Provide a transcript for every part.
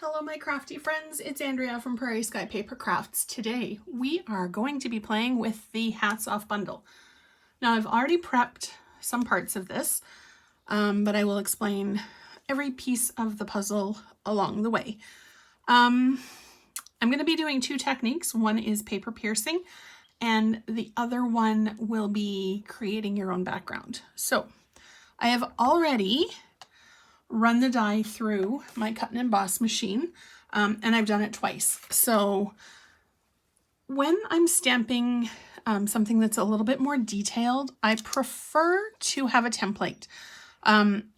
Hello my crafty friends, it's Andrea from Prairie Sky Paper Crafts. Today we are going to be playing with the Hats Off bundle. Now I've already prepped some parts of this, but I will explain every piece of the puzzle along the way. I'm going to be doing two techniques. One is paper piercing and the other one will be creating your own background. So I have already run the die through my cut and emboss machine, and I've done it twice. So when I'm stamping something that's a little bit more detailed, I prefer to have a template.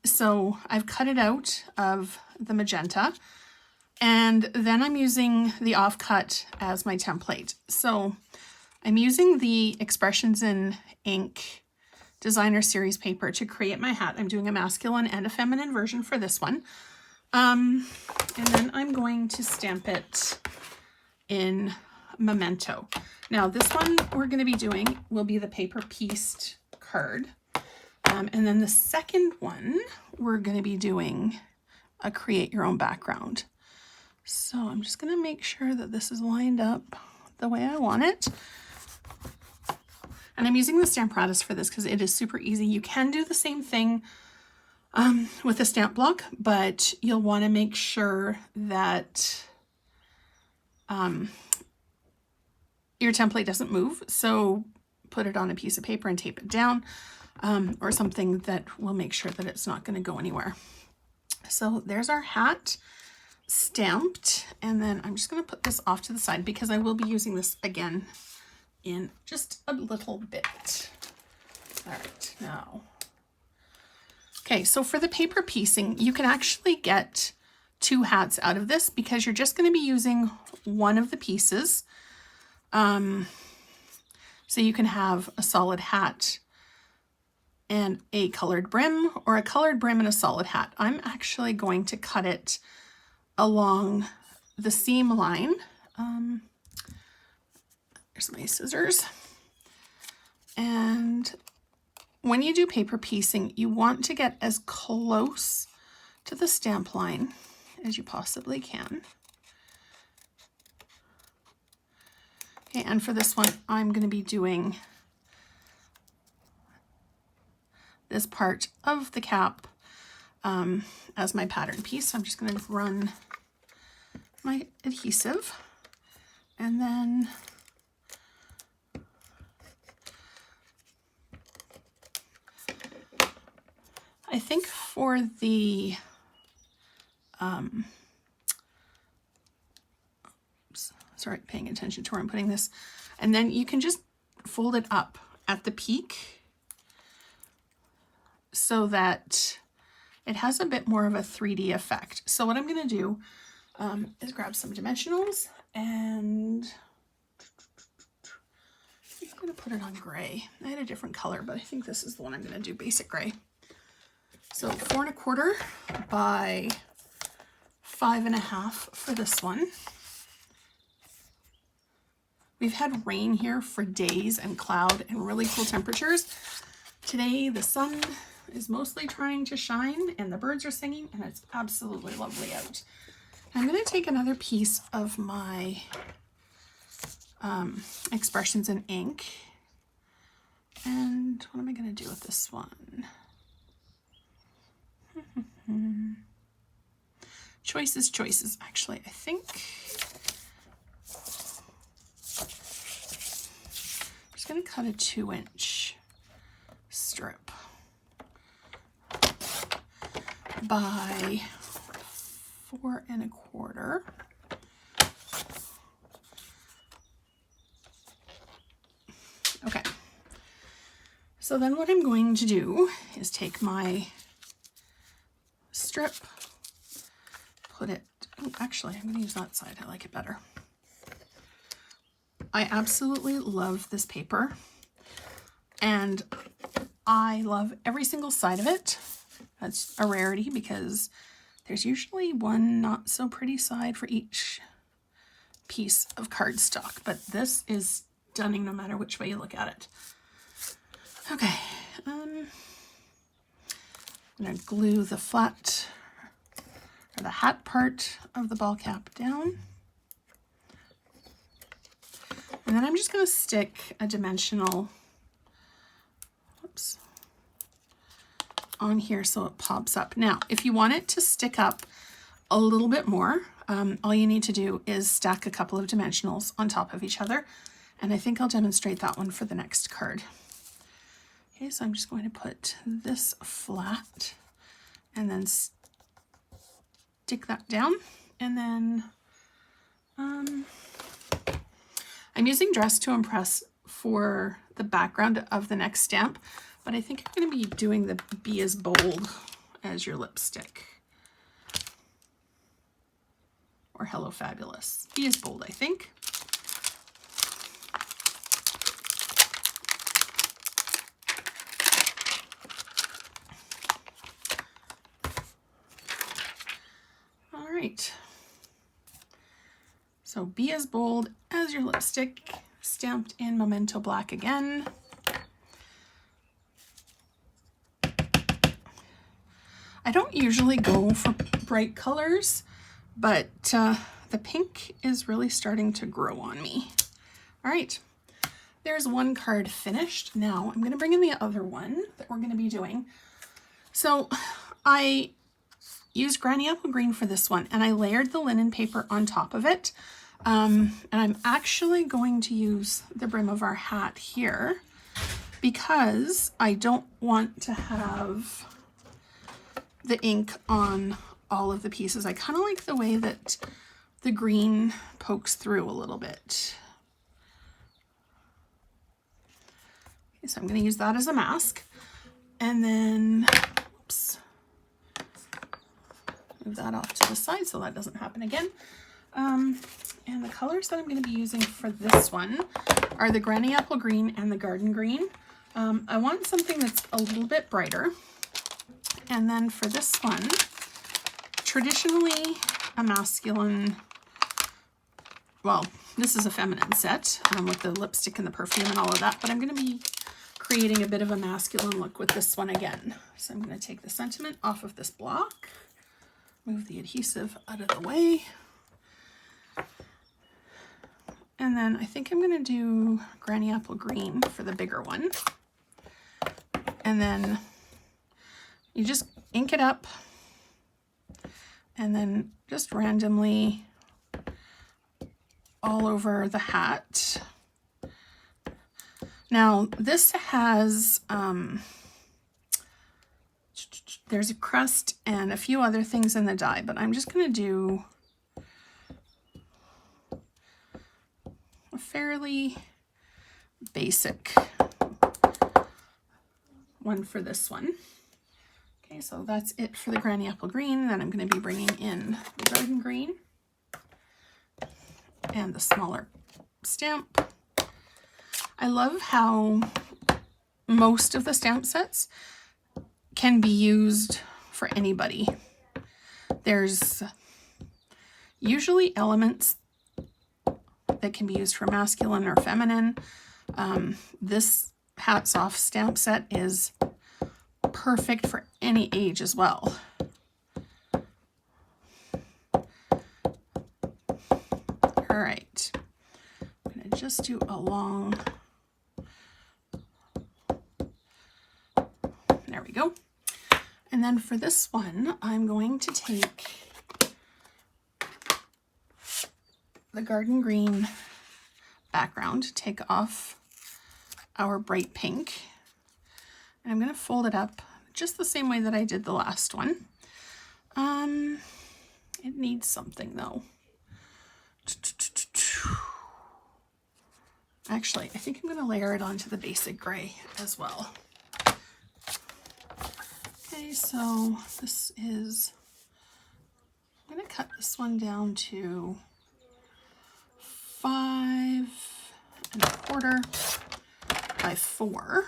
So I've cut it out of the magenta, and then I'm using the offcut as my template. So I'm using the Expressions in Ink designer series paper to create my hat. I'm doing a masculine and a feminine version for this one. And then I'm going to stamp it in Memento. Now this one we're going to be doing will be the paper pieced card. And then the second one we're going to be doing a create your own background. So I'm just going to make sure that this is lined up the way I want it. And I'm using the Stamparatus for this because it is super easy. You can do the same thing with a stamp block, but you'll want to make sure that your template doesn't move. So put it on a piece of paper and tape it down, or something that will make sure that it's not going to go anywhere. So there's our hat stamped, and then I'm just going to put this off to the side because I will be using this again in just a little bit. All right, now. Okay, so for the paper piecing, you can actually get two hats out of this because you're just going to be using one of the pieces. So you can have a solid hat and a colored brim, or a colored brim and a solid hat. I'm actually going to cut it along the seam line. There's my scissors. And when you do paper piecing, you want to get as close to the stamp line as you possibly can. Okay, and for this one, I'm going to be doing this part of the cap as my pattern piece. So I'm just going to run my adhesive, and then I think for the sorry, paying attention to where I'm putting this, and then you can just fold it up at the peak so that it has a bit more of a 3D effect. So what I'm going to do is grab some dimensionals, and I'm going to put it on gray. I had a different color, but I think this is the one I'm going to do, basic gray. So 4 1/4 by 5 1/2 for this one. We've had rain here for days and cloud and really cool temperatures. Today the sun is mostly trying to shine and the birds are singing, and it's absolutely lovely out. I'm going to take another piece of my Expressions in Ink, and what am I going to do with this one? Choices. Actually, I think I'm just going to cut a 2-inch strip by 4 1/4. Okay. So then what I'm going to do is take my strip, put it, oh, actually, I'm going to use that side. I like it better. I absolutely love this paper, and I love every single side of it. That's a rarity because there's usually one not so pretty side for each piece of cardstock, but this is stunning no matter which way you look at it. Okay, I'm going to glue the flat, or the hat part of the ball cap down. And then I'm just going to stick a dimensional, oops, on here so it pops up. Now, if you want it to stick up a little bit more, all you need to do is stack a couple of dimensionals on top of each other. And I think I'll demonstrate that one for the next card. Okay, so I'm just going to put this flat and then stick that down. And then I'm using Dress to Impress for the background of the next stamp, but I think I'm going to be doing the Be As Bold as Your Lipstick. Or Hello Fabulous. Be As Bold, I think. All right. So Be As Bold as Your Lipstick, stamped in Memento Black again. I don't usually go for bright colors, but the pink is really starting to grow on me. All right, there's one card finished. Now I'm going to bring in the other one that we're going to be doing. So I used Granny Apple Green for this one, and I layered the linen paper on top of it. And I'm actually going to use the brim of our hat here because I don't want to have the ink on all of the pieces. I kind of like the way that the green pokes through a little bit. Okay, so I'm going to use that as a mask. And then, oops, move that off to the side so that doesn't happen again. And the colors that I'm going to be using for this one are the Granny Apple Green and the Garden Green. I want something that's a little bit brighter. And then for this one, traditionally a masculine, well, this is a feminine set with the lipstick and the perfume and all of that, but I'm going to be creating a bit of a masculine look with this one again. So I'm going to take the sentiment off of this block, move the adhesive out of the way. And then I think I'm going to do Granny Apple Green for the bigger one. And then you just ink it up and then just randomly all over the hat. Now this has, there's a crust and a few other things in the die, but I'm just going to do a fairly basic one for this one. Okay, so that's it for the Granny Apple Green. Then I'm going to be bringing in the Garden Green and the smaller stamp. I love how most of the stamp sets can be used for anybody. There's usually elements that can be used for masculine or feminine. This Hats Off stamp set is perfect for any age as well. All right, I'm going to just do a long, there we go. And then for this one, I'm going to take the Garden Green background, take off our bright pink, and I'm going to fold it up just the same way that I did the last one. It needs something though. Actually, I think I'm going to layer it onto the basic gray as well. Okay, so this is, I'm going to cut this one down to 5 1/4 by 4.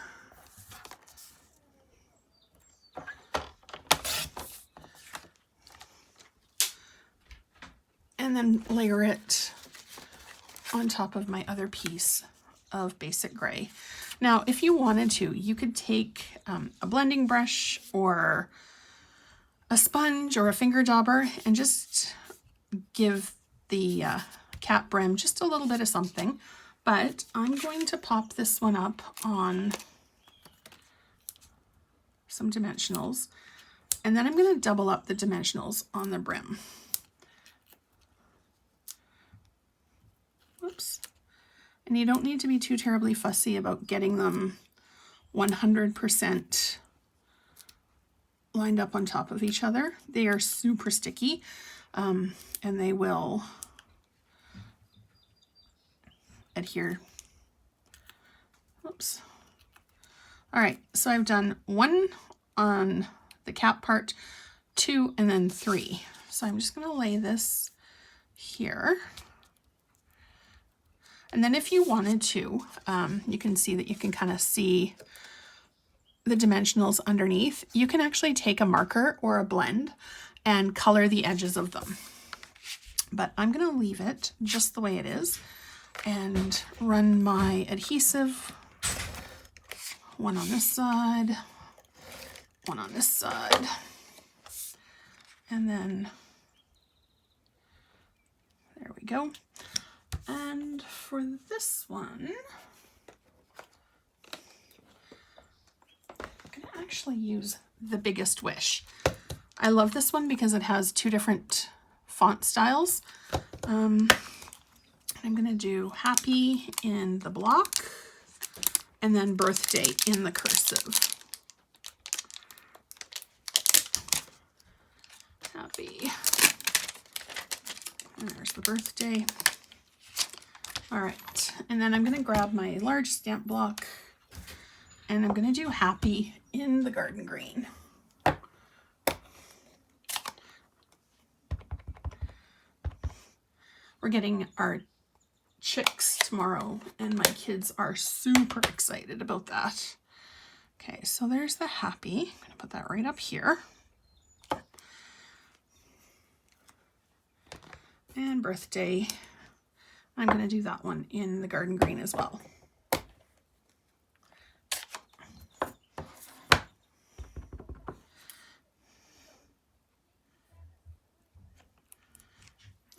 And then layer it on top of my other piece of basic gray. Now, if you wanted to, you could take a blending brush or a sponge or a finger dauber and just give the cap brim just a little bit of something. But I'm going to pop this one up on some dimensionals, and then I'm going to double up the dimensionals on the brim. Whoops. And you don't need to be too terribly fussy about getting them 100% lined up on top of each other. They are super sticky, and they will adhere. Oops. All right, so I've done 1 on the cap part, 2, and then 3. So I'm just going to lay this here. And then if you wanted to, you can see that you can kind of see the dimensionals underneath. You can actually take a marker or a blend and color the edges of them. But I'm going to leave it just the way it is and run my adhesive, 1 on this side, 1 on this side, and then there we go. And for this one, I'm going to actually use the Biggest Wish. I love this one because it has 2 different font styles. I'm going to do Happy in the block and then Birthday in the cursive. Happy. And there's the birthday. All right, and then I'm going to grab my large stamp block and I'm going to do Happy in the garden green. We're getting our chicks tomorrow and my kids are super excited about that. Okay, so there's the Happy. I'm going to put that right up here. And Birthday, I'm going to do that one in the garden green as well.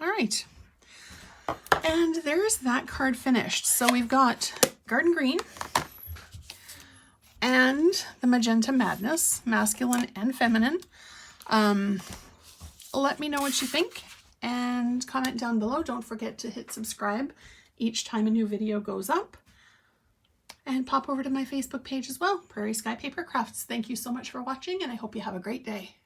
All right. And there's that card finished. So we've got garden green and the Magenta Madness, masculine and feminine. Let me know what you think and comment down below. Don't forget to hit subscribe each time a new video goes up. And pop over to my Facebook page as well, Prairie Sky Paper Crafts. Thank you so much for watching and I hope you have a great day.